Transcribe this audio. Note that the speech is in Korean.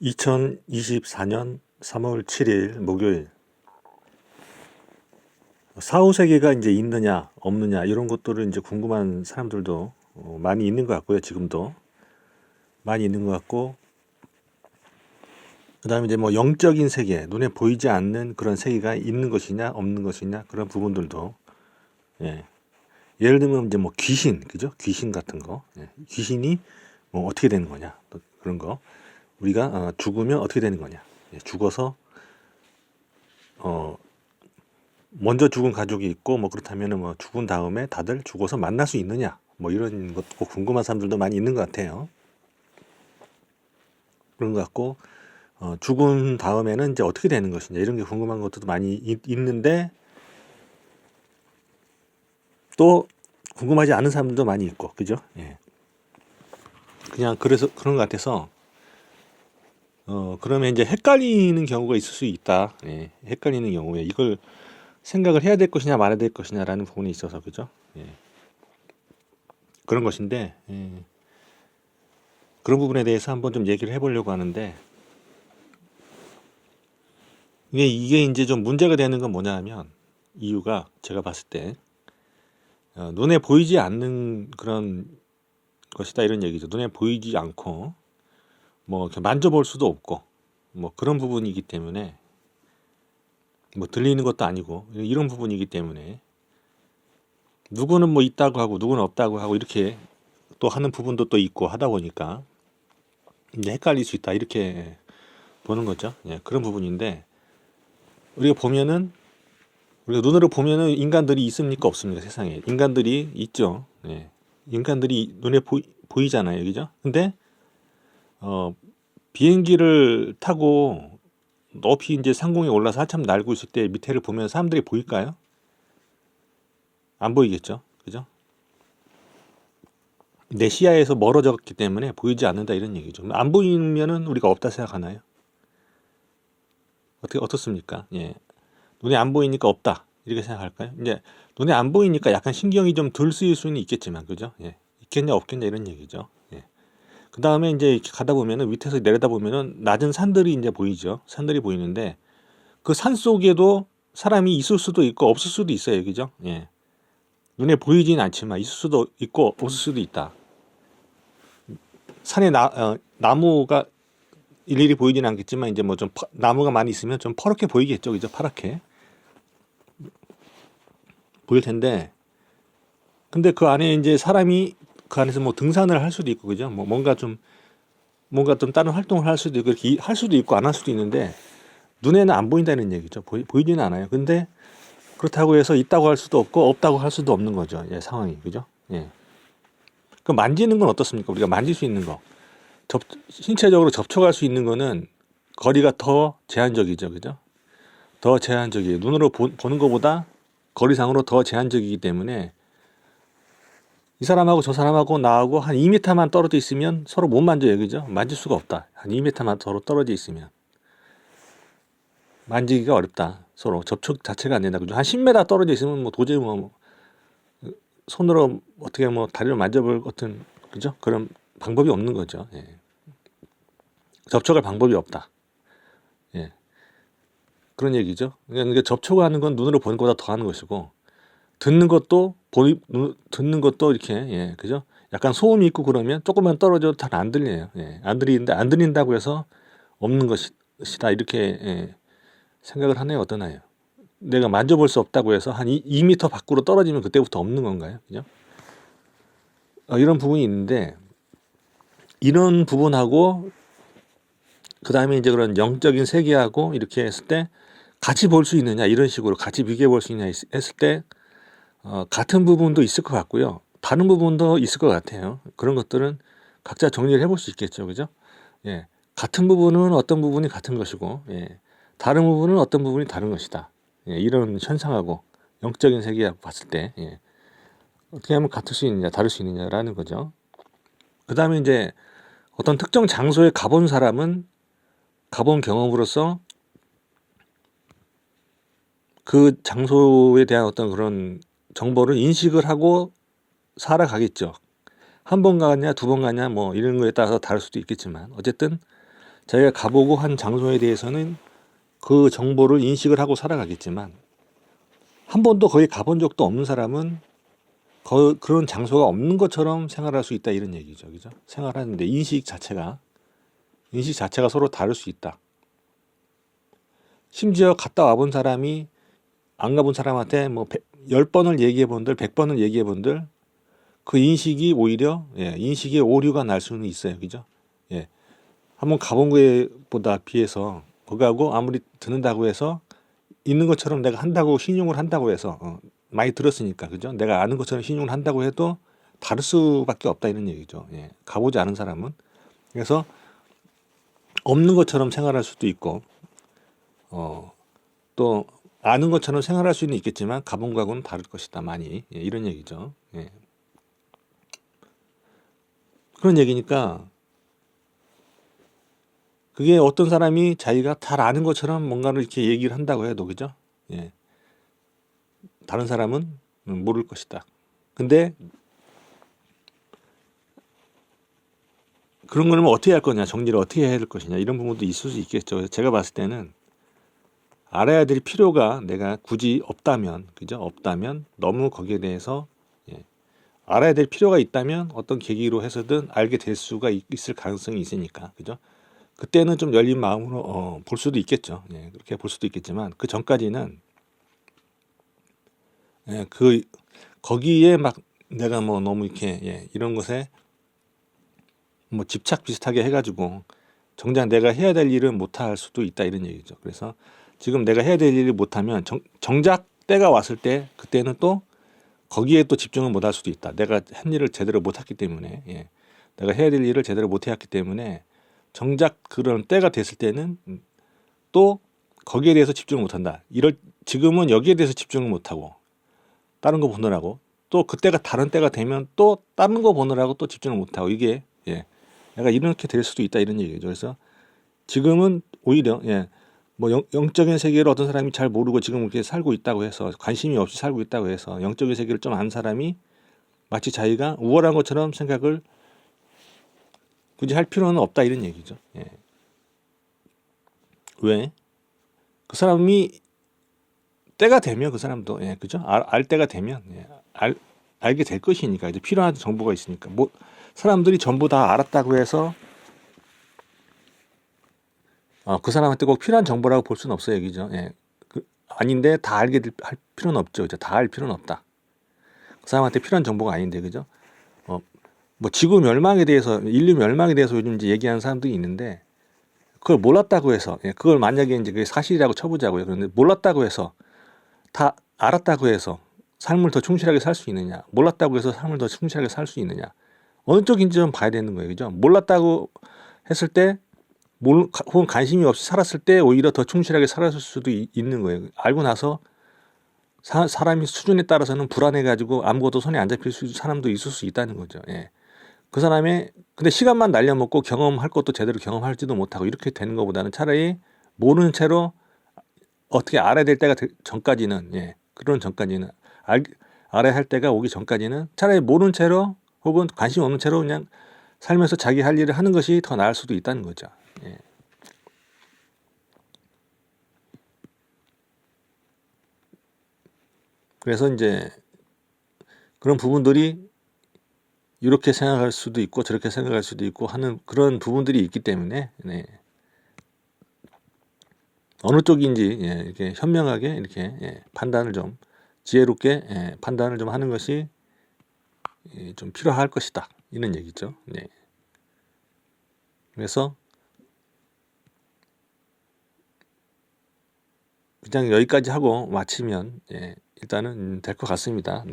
2024년 3월 7일 목요일. 사후세계가 이제 있느냐 없느냐 이런 것들을 이제 궁금한 사람들도 많이 있는 것 같고요. 지금도 많이 있는 것 같고, 그다음에 이제 뭐 영적인 세계, 눈에 보이지 않는 그런 세계가 있는 것이냐 없는 것이냐, 그런 부분들도, 예. 예를 들면 이제 뭐 귀신, 그죠? 귀신 같은 거, 예. 귀신이 뭐 어떻게 되는 거냐, 또 그런 거. 우리가 죽으면 어떻게 되는 거냐, 예. 죽어서 어 먼저 죽은 가족이 있고, 뭐 그렇다면은 뭐 죽은 다음에 다들 죽어서 만날 수 있느냐, 뭐 이런 것도 꼭 궁금한 사람들도 많이 있는 것 같아요. 그런 것 같고, 죽은 다음에는 이제 어떻게 되는 것이냐, 이런 게 궁금한 것도 많이 있는데, 또 궁금하지 않은 사람들도 많이 있고, 그죠? 예. 그냥 그래서 그런 것 같아서, 그러면 이제 헷갈리는 경우가 있을 수 있다. 예. 헷갈리는 경우에 이걸 생각을 해야 될 것이냐 말아야 될 것이냐라는 부분이 있어서, 그죠? 예. 그런 것인데, 예. 그런 부분에 대해서 한번 좀 얘기를 해보려고 하는데, 이게 이제 좀 문제가 되는 건 뭐냐 하면, 이유가 제가 봤을 때 눈에 보이지 않는 그런 것이다, 이런 얘기죠. 눈에 보이지 않고 뭐 이렇게 만져볼 수도 없고 뭐 그런 부분이기 때문에, 뭐 들리는 것도 아니고 이런 부분이기 때문에, 누구는 뭐 있다고 하고 누구는 없다고 하고 이렇게 또 하는 부분도 또 있고 하다 보니까 이제 헷갈릴 수 있다, 이렇게 보는 거죠. 예, 그런 부분인데, 우리가 보면은 우리가 눈으로 보면은 인간들이 있습니까 없습니까? 세상에 인간들이 있죠. 예. 인간들이 눈에 보이잖아요, 그죠? 근데 어, 비행기를 타고 높이 이제 상공에 올라서 한참 날고 있을 때 밑에를 보면 사람들이 보일까요? 안 보이겠죠, 그죠? 내 시야에서 멀어졌기 때문에 보이지 않는다, 이런 얘기죠. 안 보이면은 우리가 없다 생각하나요? 어떻습니까? 예. 눈에 안 보이니까 없다, 이렇게 생각할까요? 이제 눈에 안 보이니까 약간 신경이 좀 덜 쓰일 수는 있겠지만, 그죠? 예. 있겠냐 없겠냐, 이런 얘기죠. 예. 그 다음에 이제 이렇게 가다 보면은 밑에서 내려다 보면은 낮은 산들이 이제 보이죠. 산들이 보이는데, 그 산 속에도 사람이 있을 수도 있고 없을 수도 있어요, 그죠? 예. 눈에 보이진 않지만 있을 수도 있고 없을 수도 있다. 산에 나무가 일일이 보이진 않겠지만, 이제 뭐 좀 나무가 많이 있으면 좀 퍼렇게 보이겠죠, 그죠? 파랗게 보일 텐데, 근데 그 안에 이제 사람이 그 안에서 뭐 등산을 할 수도 있고, 그죠? 뭐 뭔가 좀 다른 활동을 할 수도 있고, 이렇게 할 수도 있고 안 할 수도 있는데, 눈에는 안 보인다는 얘기죠. 보이지는 않아요. 근데 그렇다고 해서 있다고 할 수도 없고 없다고 할 수도 없는 거죠. 예, 상황이, 그죠? 예. 그 만지는 건 어떻습니까? 우리가 만질 수 있는 거, 신체적으로 접촉할 수 있는 거는 거리가 더 제한적이죠, 그죠? 더 제한적이에요. 눈으로 보는 것보다 거리상으로 더 제한적이기 때문에, 이 사람하고 저 사람하고 나하고 한 2m만 떨어져 있으면 서로 못 만져요, 그죠? 만질 수가 없다. 한 2m만 서로 떨어져 있으면 만지기가 어렵다. 서로 접촉 자체가 안 된다, 그죠? 한 10m 떨어져 있으면 뭐 도저히 뭐 손으로 어떻게 뭐 다리를 만져볼 같은, 그죠? 그런 방법이 없는 거죠. 예. 접촉할 방법이 없다. 예. 그런 얘기죠. 그러니까 접촉하는 건 눈으로 보는 것보다 더 하는 것이고, 듣는 것도 이렇게, 예, 그죠? 약간 소음이 있고 그러면 조금만 떨어져도 잘 안 들려요. 예. 안 들리는데, 안 들린다고 해서 없는 것이다, 이렇게, 예, 생각을 하네요. 어떠나요? 내가 만져볼 수 없다고 해서 한 2m 밖으로 떨어지면 그때부터 없는 건가요? 그죠? 이런 부분이 있는데, 이런 부분하고 그 다음에 이제 그런 영적인 세계하고 이렇게 했을 때 같이 볼 수 있느냐, 이런 식으로 같이 비교해 볼 수 있느냐 했을 때, 같은 부분도 있을 것 같고요, 다른 부분도 있을 것 같아요. 그런 것들은 각자 정리를 해볼 수 있겠죠, 그죠? 예, 같은 부분은 어떤 부분이 같은 것이고, 예, 다른 부분은 어떤 부분이 다른 것이다. 예, 이런 현상하고 영적인 세계하고 봤을 때, 예, 어떻게 하면 같을 수 있느냐 다를 수 있느냐라는 거죠. 그 다음에 이제 어떤 특정 장소에 가본 사람은 가본 경험으로서 그 장소에 대한 어떤 그런 정보를 인식을 하고 살아가겠죠. 한 번 가냐 두 번 가냐 뭐 이런 거에 따라서 다를 수도 있겠지만, 어쨌든 자기가 가보고 한 장소에 대해서는 그 정보를 인식을 하고 살아가겠지만 한 번도 거기 가본 적도 없는 사람은 그런 장소가 없는 것처럼 생활할 수 있다 이런 얘기죠. 그죠? 생활하는데 인식 자체가 서로 다를 수 있다. 심지어 갔다 와본 사람이 안 가본 사람한테 뭐 10번을 얘기해 본들 100번을 얘기해 본들 그 인식이 오히려 인식의 오류가 날 수는 있어요. 그죠? 예. 한번 가본 거에 보다 비해서 그거하고 아무리 듣는다고 해서 있는 것처럼 내가 한다고 신용을 한다고 해서 많이 들었으니까 그죠? 내가 아는 것처럼 신용을 한다고 해도 다를 수밖에 없다 이런 얘기죠. 예. 가보지 않은 사람은 그래서 없는 것처럼 생활할 수도 있고 또 아는 것처럼 생활할 수는 있겠지만 가본 거하고는 다를 것이다 많이 이런 얘기죠. 예. 그런 얘기니까 그게 어떤 사람이 자기가 잘 아는 것처럼 뭔가를 이렇게 얘기를 한다고 해도 그죠? 예. 다른 사람은 모를 것이다. 근데 그런 거는 어떻게 할 거냐, 정리를 어떻게 해야 될 것이냐 이런 부분도 있을 수 있겠죠. 그래서 제가 봤을 때는 알아야 될 필요가 내가 굳이 없다면, 그죠? 없다면 너무 거기에 대해서 알아야 될 필요가 있다면 어떤 계기로 해서든 알게 될 수가 있을 가능성이 있으니까, 그죠? 그때는 좀 열린 마음으로 볼 수도 있겠죠. 예, 그렇게 볼 수도 있겠지만 그 전까지는 그 거기에 막 내가 뭐 너무 이렇게 이런 것에 뭐 집착 비슷하게 해가지고 정작 내가 해야 될 일은 못할 수도 있다 이런 얘기죠. 그래서 지금 내가 해야 될 일을 못하면 정작 때가 왔을 때 그때는 또 거기에 또 집중을 못할 수도 있다. 내가 한 일을 제대로 못했기 때문에 내가 해야 될 일을 제대로 못해왔기 때문에 정작 그런 때가 됐을 때는 또 거기에 대해서 집중을 못한다. 지금은 여기에 대해서 집중을 못하고 다른 거 보느라고 또 그때가 다른 때가 되면 또 다른 거 보느라고 또 집중을 못하고 이게 내가 이렇게 될 수도 있다 이런 얘기죠. 그래서 지금은 오히려 뭐 영적인 세계를 어떤 사람이 잘 모르고 지금 이렇게 살고 있다고 해서 관심이 없이 살고 있다고 해서 영적인 세계를 좀 아는 사람이 마치 자기가 우월한 것처럼 생각을 굳이 할 필요는 없다 이런 얘기죠. 왜? 그 사람이 때가 되면 그 사람도 그죠? 알 때가 되면 알게 될 것이니까 이제 필요한 정보가 있으니까 뭐 사람들이 전부 다 알았다고 해서 그 사람한테 꼭 필요한 정보라고 볼 수는 없어요, 그죠? 아닌데 다 알게 할 필요는 없죠, 그죠? 다 알 필요는 없다. 그 사람한테 필요한 정보가 아닌데, 그죠? 뭐 지구 멸망에 대해서 인류 멸망에 대해서 요즘 이제 얘기하는 사람들이 있는데 그걸 몰랐다고 해서 그걸 만약에 이제 그게 사실이라고 쳐보자고요. 그런데 몰랐다고 해서 다 알았다고 해서 삶을 더 충실하게 살 수 있느냐? 몰랐다고 해서 삶을 더 충실하게 살 수 있느냐? 어느 쪽인지 좀 봐야 되는 거예요, 그죠? 몰랐다고 했을 때 혹은 관심이 없이 살았을 때 오히려 더 충실하게 살았을 수도 있는 거예요. 알고 나서 사람이 수준에 따라서는 불안해가지고 아무것도 손에 안 잡힐 사람도 있을 수 있다는 거죠. 그 사람의 근데 시간만 날려먹고 경험할 것도 제대로 경험할지도 못하고 이렇게 되는 것보다는 차라리 모르는 채로 어떻게 알아야 될 때가 전까지는 그런 전까지는 알아야 할 때가 오기 전까지는 차라리 모르는 채로 혹은 관심 없는 채로 그냥 살면서 자기 할 일을 하는 것이 더 나을 수도 있다는 거죠. 그래서 이제 그런 부분들이 이렇게 생각할 수도 있고 저렇게 생각할 수도 있고 하는 그런 부분들이 있기 때문에 어느 쪽인지 이렇게 현명하게 이렇게 판단을 좀 지혜롭게 판단을 좀 하는 것이 좀 필요할 것이다 이런 얘기죠. 그래서 그냥 여기까지 하고 마치면 일단은 될 것 같습니다.